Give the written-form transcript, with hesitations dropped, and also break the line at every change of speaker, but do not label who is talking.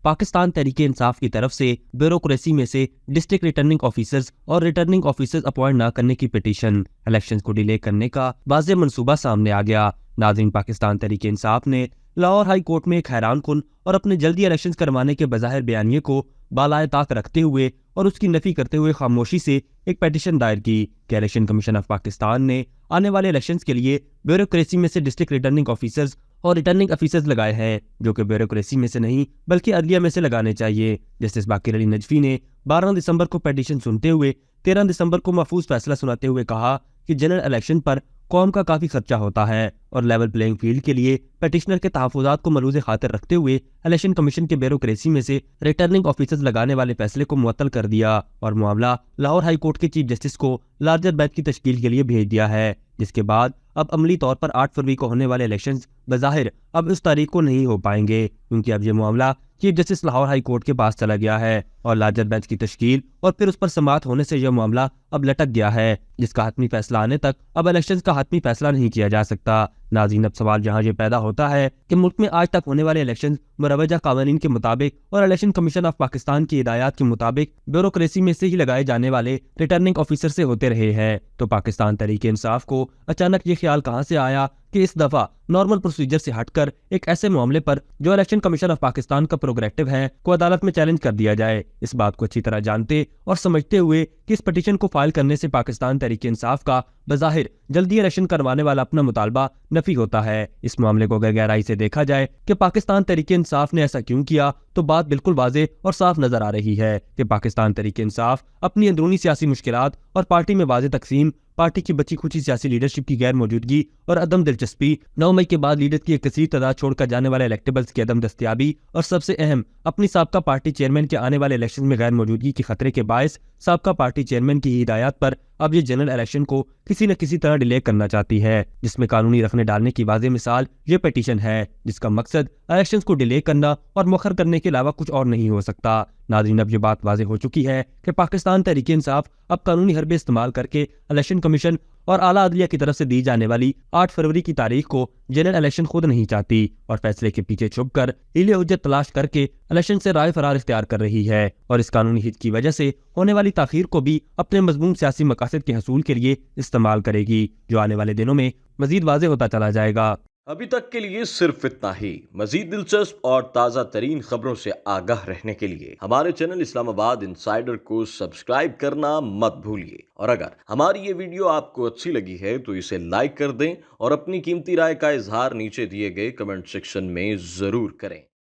पाकिस्तान तहरीक इंसाफ की तरफ से ब्यूरोक्रेसी में से डिस्ट्रिक्ट रिटर्निंग ऑफिसर्स और रिटर्निंग ऑफिसर्स अपॉइंट न करने की पिटीशन, इलेक्शंस को डिले करने का वाज़ेह मंसूबा सामने आ गया। नाज़रीन, पाकिस्तान तहरीक इंसाफ ने लाहौर हाई कोर्ट में एक हैरान कुन और अपने जल्दी इलेक्शंस करवाने के बज़ाहिर बयानिए को बालाए ताक रखते हुए और उसकी नफी करते हुए खामोशी से एक पेटिशन दायर की कि इलेक्शन कमीशन ऑफ पाकिस्तान ने आने वाले इलेक्शंस के लिए ब्यूरोक्रेसी में से डिस्ट्रिक्ट रिटर्निंग ऑफिसर्स और रिटर्निंग ऑफिसर्स लगाए हैं, जो कि ब्यूरोक्रेसी में से नहीं बल्कि अदलिया में से लगाने चाहिए। जस्टिस बाकिर अली नजफी ने 12 दिसंबर को पेटिशन सुनते हुए 13 दिसंबर को महफूज फैसला सुनाते हुए कहा कि जनरल इलेक्शन पर कौम का काफ़ी खर्चा होता है और लेवल प्लेइंग फील्ड के लिए पेटिशनर के तहफ़्फ़ुज़ात को मलूज़ खातिर रखते हुए इलेक्शन कमीशन के ब्यूरोक्रेसी में से रिटर्निंग ऑफिसर्स लगाने वाले फैसले को मुअत्तल कर दिया और मामला लाहौर हाई कोर्ट के चीफ जस्टिस को लार्जर बेंच की तश्कील के लिए भेज दिया है, जिसके बाद अब अमली तौर पर 8 फरवरी को होने वाले इलेक्शंस बज़ाहिर अब उस तारीख को नहीं हो पाएंगे, क्योंकि अब ये मामला chief justice Lahore high court के पास चला गया है और लार्जर बेंच की तश्कील और फिर उस पर समाअत होने से यह मामला अब लटक गया है, जिसका हतमी फैसला आने तक अब इलेक्शंस का हतमी फैसला नहीं किया जा सकता। नाज़रीन, अब सवाल जहाँ ये पैदा होता है कि मुल्क में आज तक होने वाले इलेक्शन मुरवजा कानून के मुताबिक और इलेक्शन कमीशन ऑफ पाकिस्तान की हिदायत के मुताबिक ब्यूरोक्रेसी में से ही लगाए जाने वाले रिटर्निंग ऑफिसर से होते रहे हैं, तो पाकिस्तान तहरीक इंसाफ को अचानक ये ख्याल कहाँ से आया कि इस दफा नॉर्मल प्रोसीजर से हटकर एक ऐसे मामले पर जो इलेक्शन कमीशन ऑफ पाकिस्तान का प्रोग्रेटिव है को अदालत में चैलेंज कर दिया जाए। इस बात को अच्छी तरह जानते और समझते हुए कि इस पिटीशन को फाइल करने से पाकिस्तान तहरीक इंसाफ का बज़ाहिर जल्दी इलेक्शन करवाने वाला अपना मुतालबा नफी होता है। इस मामले को अगर गहराई से देखा जाए कि पाकिस्तान तहरीक इंसाफ ने ऐसा क्यों किया, तो बात बिल्कुल वाज़ेह और साफ नजर आ रही है कि पाकिस्तान तहरीक इंसाफ अपनी अंदरूनी सियासी मुश्किलात और पार्टी में वाज़ेह तकसीम, पार्टी की बची खुची सियासी लीडरशिप की गैर मौजूदगी और अदम दिलचस्पी, 9 मई के बाद लीडर की एक कसीर तादाद छोड़कर जाने वाले इलेक्टेबल्स की अदम दस्तियाबी और सबसे अहम अपनी साबका पार्टी चेयरमैन के आने वाले इलेक्शन में गैर मौजूदगी के खतरे के बायस साबका पार्टी चेयरमैन की हिदायत पर अब ये जनरल इलेक्शन को किसी न किसी तरह डिले करना चाहती है, जिसमें कानूनी रखने डालने की वाज़ेह मिसाल ये पिटीशन है, जिसका मकसद इलेक्शंस को डिले करना और मुअख्खर करने के अलावा कुछ और नहीं हो सकता। नाज़रीन, अब ये बात वाज़ेह हो चुकी है कि पाकिस्तान तहरीक इंसाफ अब कानूनी हरबे इस्तेमाल करके इलेक्शन कमीशन और आला अदलिया की तरफ से दी जाने वाली 8 फरवरी की तारीख को जनरल इलेक्शन खुद नहीं चाहती और फैसले के पीछे छुपकर हीले हुज्जत तलाश करके इलेक्शन से राय फरार इख्तियार कर रही है और इस कानूनी हित की वजह से होने वाली ताखीर को भी अपने मज़मूम सियासी मकासद के हसूल के लिए इस्तेमाल करेगी, जो आने वाले दिनों में मजीद वाज़ेह होता चला जाएगा।
अभी तक के लिए सिर्फ इतना ही। मजीद दिलचस्प और ताज़ा तरीन खबरों से आगाह रहने के लिए हमारे चैनल इस्लामाबाद इंसाइडर को सब्सक्राइब करना मत भूलिए, और अगर हमारी ये वीडियो आपको अच्छी लगी है तो इसे लाइक कर दें और अपनी कीमती राय का इजहार नीचे दिए गए कमेंट सेक्शन में जरूर करें।